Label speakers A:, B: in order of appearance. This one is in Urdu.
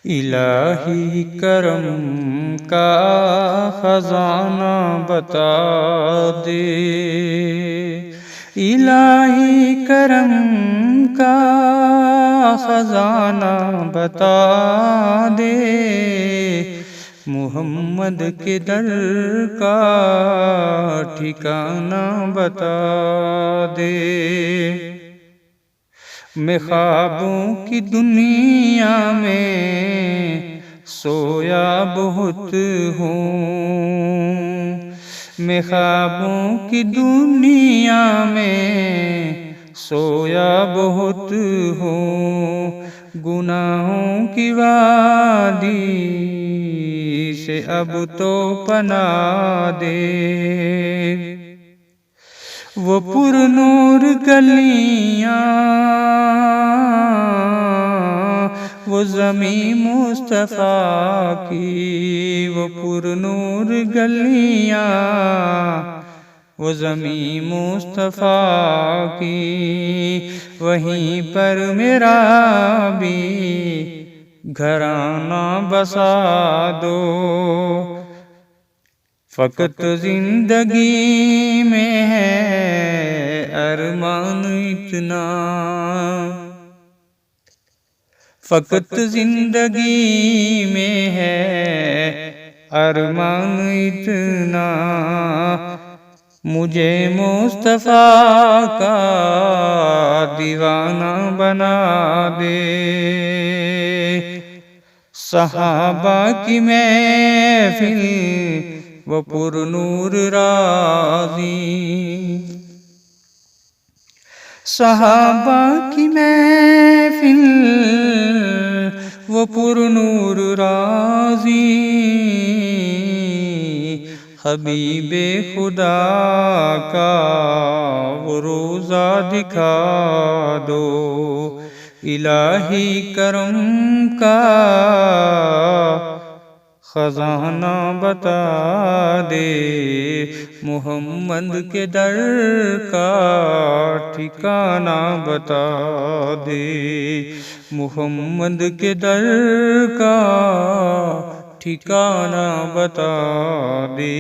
A: الہی کرم کا خزانہ بتا دے، الہی کرم کا خزانہ بتا دے، محمد کے در کا ٹھکانہ بتا دے۔ میں خوابوں کی دنیا میں سویا بہت ہوں، میں خوابوں کی دنیا میں سویا بہت ہوں، گناہوں کی وادی سے اب تو پناہ دے۔ وہ پر نور گلیاں، وہ زمیں مصطفیٰ کی، وہ پر نور گلیاں، وہ زمیں مصطفیٰ کی، وہیں پر میرا بھی گھرانہ بسا دو۔ فقط زندگی میں ہے ارمان اتنا، فقط زندگی میں ہے ارمان اتنا، مجھے مصطفیٰ کا دیوانہ بنا دے۔ صحابہ کی محفل وہ پر نور راضی، صحابہ کی محفل وہ پر نور راضی، حبیب خدا کا وہ روضہ دکھا دو۔ الہی کرم کا خزانہ بتا دے، محمد کے در کا ٹھکانہ بتا دے، محمد کے در کا ٹھکانہ بتا دے۔